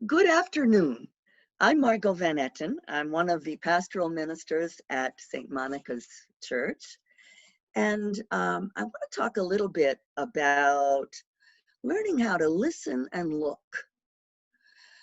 Good afternoon. I'm Margot Van Etten. I'm one of the pastoral ministers at St. Monica's Church. And I want to talk a little bit about learning how to listen and look.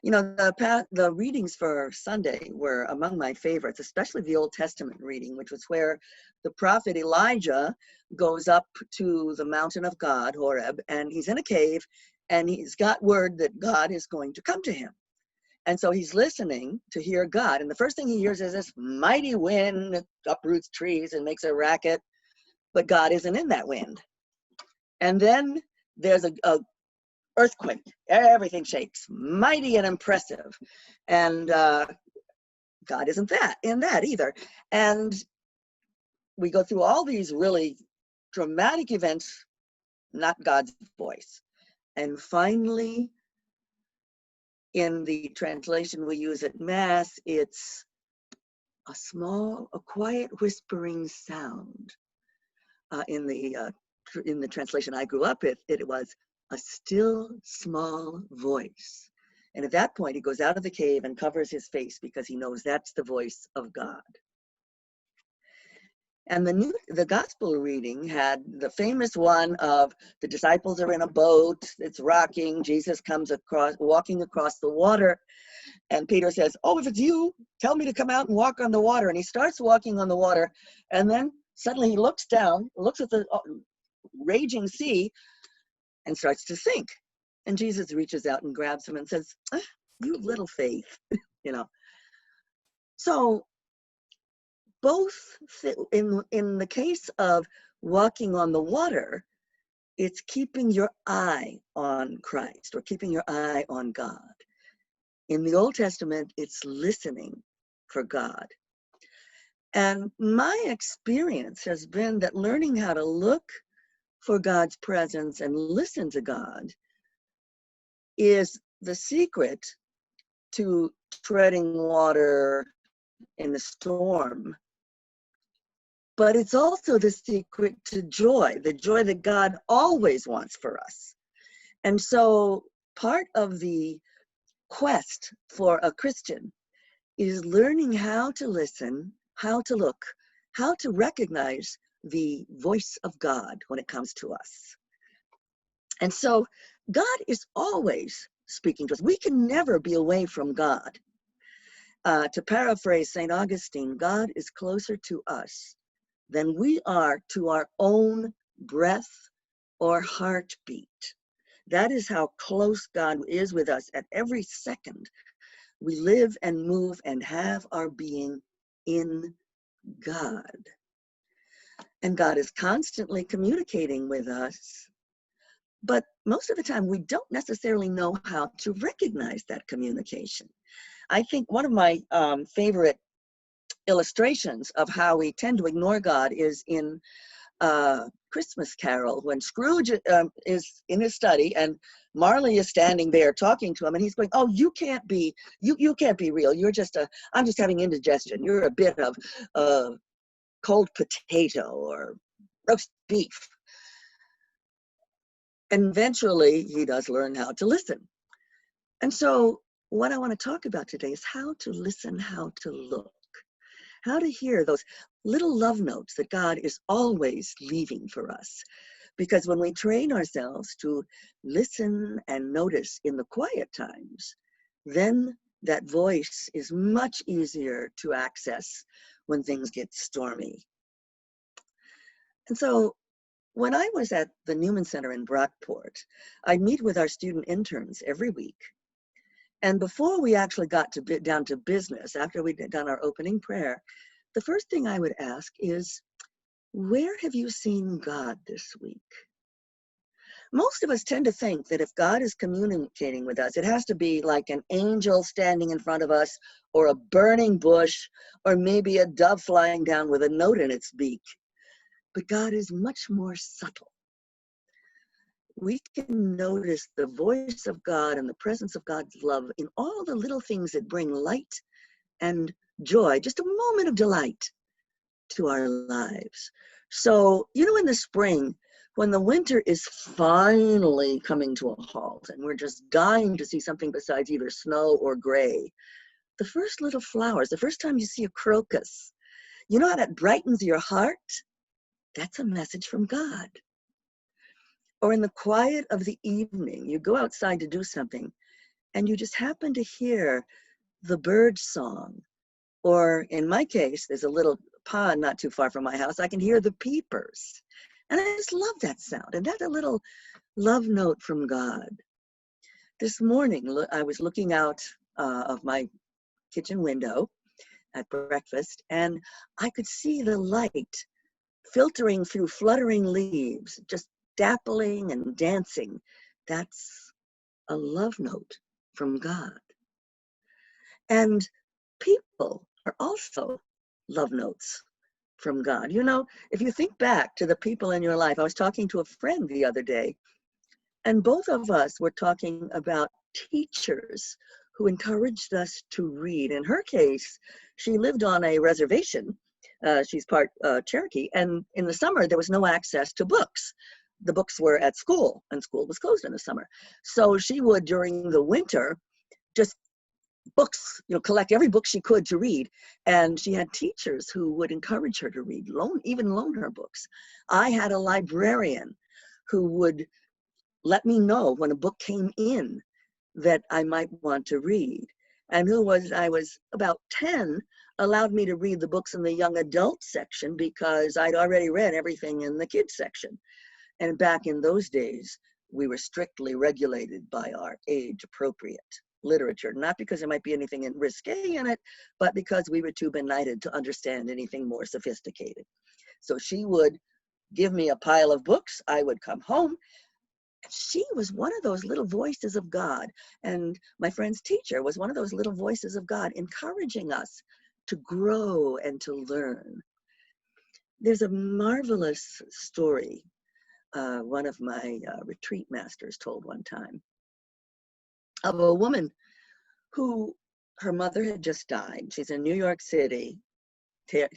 You know, the readings for Sunday were among my favorites, especially the Old Testament reading, which was where the prophet Elijah goes up to the mountain of God, Horeb, and he's in a cave, and he's got word that God is going to come to him. And so he's listening to hear God. And the first thing he hears is this mighty wind that uproots trees and makes a racket, but God isn't in that wind. And then there's a earthquake. Everything shakes, mighty and impressive. And God isn't in that either. And we go through all these really dramatic events, not God's voice. And finally, in the translation we use at Mass, it's a quiet whispering sound. In the translation I grew up with, it was a still small voice. And at that point, he goes out of the cave and covers his face because he knows that's the voice of God. And the gospel reading had the famous one of the disciples are in a boat, it's rocking, Jesus comes walking across the water, and Peter says, "Oh, if it's you, tell me to come out and walk on the water." And he starts walking on the water, and then suddenly he looks down, looks at the raging sea, and starts to sink. And Jesus reaches out and grabs him and says, "You have little faith," you know. So both in the case of walking on the water, it's keeping your eye on Christ or keeping your eye on God. In the Old Testament, it's listening for God. And my experience has been that learning how to look for God's presence and listen to God is the secret to treading water in the storm. But it's also the secret to joy, the joy that God always wants for us. And so part of the quest for a Christian is learning how to listen, how to look, how to recognize the voice of God when it comes to us. And so God is always speaking to us. We can never be away from God. To paraphrase St. Augustine, God is closer to us than we are to our own breath or heartbeat. That is how close God is with us at every second. We live and move and have our being in God. And God is constantly communicating with us, but most of the time we don't necessarily know how to recognize that communication. I think one of my favorite illustrations of how we tend to ignore God is in Christmas Carol, when Scrooge is in his study and Marley is standing there talking to him, and he's going, "Oh, you can't be real. You're just I'm just having indigestion. You're a bit of cold potato or roast beef." And eventually he does learn how to listen. And so what I want to talk about today is how to listen, how to look, how to hear those little love notes that God is always leaving for us. Because when we train ourselves to listen and notice in the quiet times, then that voice is much easier to access when things get stormy. And so when I was at the Newman Center in Brockport, I'd meet with our student interns every week. And before we actually got down to business, after we'd done our opening prayer, the first thing I would ask is, where have you seen God this week? Most of us tend to think that if God is communicating with us, it has to be like an angel standing in front of us, or a burning bush, or maybe a dove flying down with a note in its beak. But God is much more subtle. We can notice the voice of God and the presence of God's love in all the little things that bring light and joy, just a moment of delight to our lives. So, in the spring, when the winter is finally coming to a halt and we're just dying to see something besides either snow or gray, the first little flowers, the first time you see a crocus, you know how that brightens your heart? That's a message from God. Or in the quiet of the evening, you go outside to do something and you just happen to hear the bird song. Or in my case, there's a little pond not too far from my house. I can hear the peepers. And I just love that sound. And that's a little love note from God. This morning, I was looking out of my kitchen window at breakfast, and I could see the light filtering through fluttering leaves, just dappling and dancing. That's a love note from God. And people are also love notes from God. You know, if you think back to the people in your life, I was talking to a friend the other day, and both of us were talking about teachers who encouraged us to read. In her case, she lived on a reservation. She's part Cherokee, and in the summer, there was no access to books. The books were at school, and school was closed in the summer. So she would, during the winter, just books, collect every book she could to read. And she had teachers who would encourage her to read, even loan her books. I had a librarian who would let me know when a book came in that I might want to read. And I was about 10, allowed me to read the books in the young adult section because I'd already read everything in the kids section. And back in those days, we were strictly regulated by our age-appropriate literature, not because there might be anything risque in it, but because we were too benighted to understand anything more sophisticated. So she would give me a pile of books. I would come home. She was one of those little voices of God. And my friend's teacher was one of those little voices of God, encouraging us to grow and to learn. There's a marvelous story one of my retreat masters told one time of a woman who, her mother had just died. She's in New York City,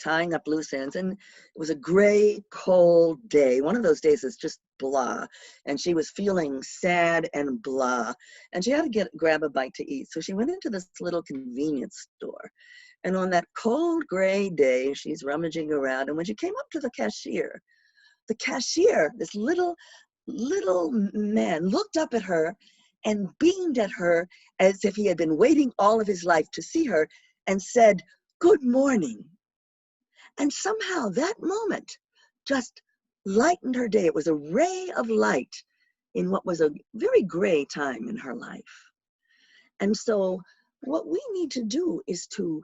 tying up loose ends, and it was a gray, cold day. One of those days that's just blah, and she was feeling sad and blah, and she had to grab a bite to eat. So she went into this little convenience store, and on that cold, gray day, she's rummaging around, and when she came up to the cashier, this little man, looked up at her and beamed at her as if he had been waiting all of his life to see her, and said, "Good morning." And somehow that moment just lightened her day. It was a ray of light in what was a very gray time in her life. And so what we need to do is to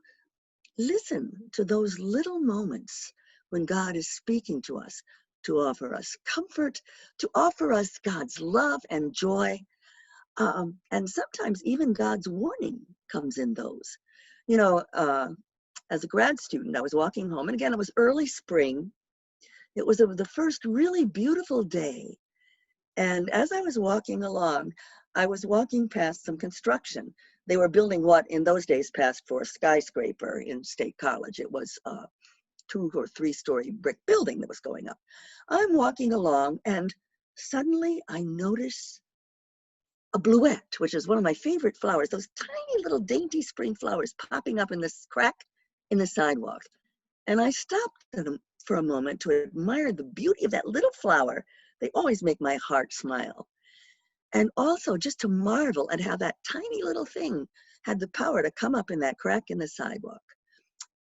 listen to those little moments when God is speaking to us, to offer us comfort, to offer us God's love and joy. And sometimes even God's warning comes in those. As a grad student, I was walking home, and again, it was early spring. It was the first really beautiful day. And as I was walking along, I was walking past some construction. They were building what in those days passed for a skyscraper in State College. It was a 2 or 3 story brick building that was going up. I'm walking along, and suddenly I notice a bluette, which is one of my favorite flowers, those tiny little dainty spring flowers popping up in this crack in the sidewalk. And I stopped for a moment to admire the beauty of that little flower. They always make my heart smile. And also just to marvel at how that tiny little thing had the power to come up in that crack in the sidewalk.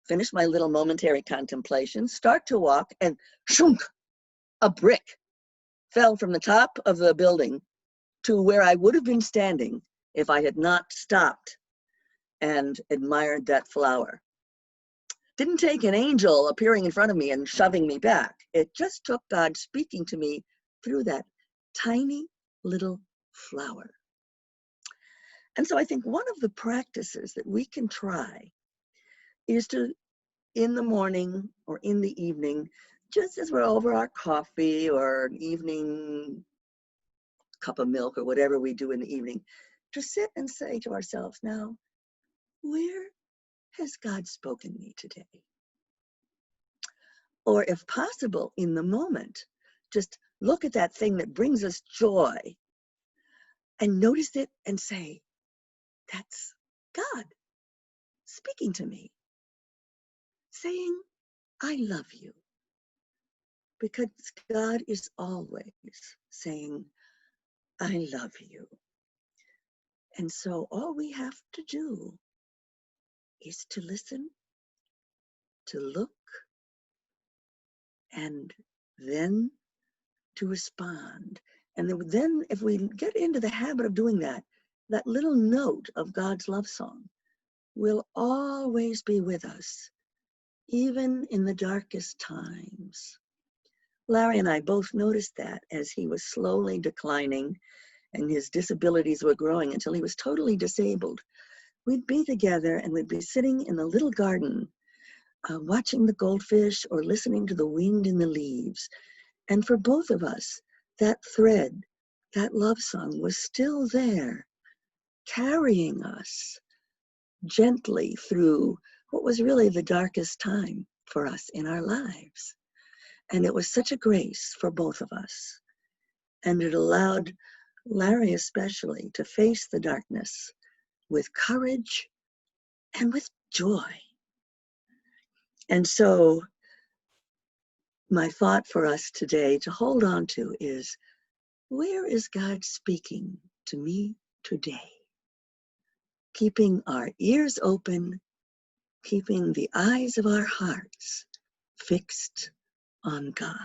Finish my little momentary contemplation, start to walk, and shunk, a brick fell from the top of the building to where I would have been standing if I had not stopped and admired that flower. Didn't take an angel appearing in front of me and shoving me back. It just took God speaking to me through that tiny little flower. And so I think one of the practices that we can try is to, in the morning or in the evening, just as we're over our coffee or an evening cup of milk or whatever we do in the evening, to sit and say to ourselves, now, where has God spoken me today? Or if possible, in the moment, just look at that thing that brings us joy and notice it and say, that's God speaking to me, saying, I love you. Because God is always saying, I love you. And so all we have to do is to listen, to look, and then to respond. And then if we get into the habit of doing that, that little note of God's love song will always be with us, even in the darkest times. Larry and I both noticed that as he was slowly declining and his disabilities were growing until he was totally disabled. We'd be together and we'd be sitting in the little garden, watching the goldfish or listening to the wind in the leaves. And for both of us, that thread, that love song was still there, carrying us gently through what was really the darkest time for us in our lives. And it was such a grace for both of us. And it allowed Larry especially to face the darkness with courage and with joy. And so my thought for us today to hold on to is, where is God speaking to me today? Keeping our ears open, keeping the eyes of our hearts fixed on God.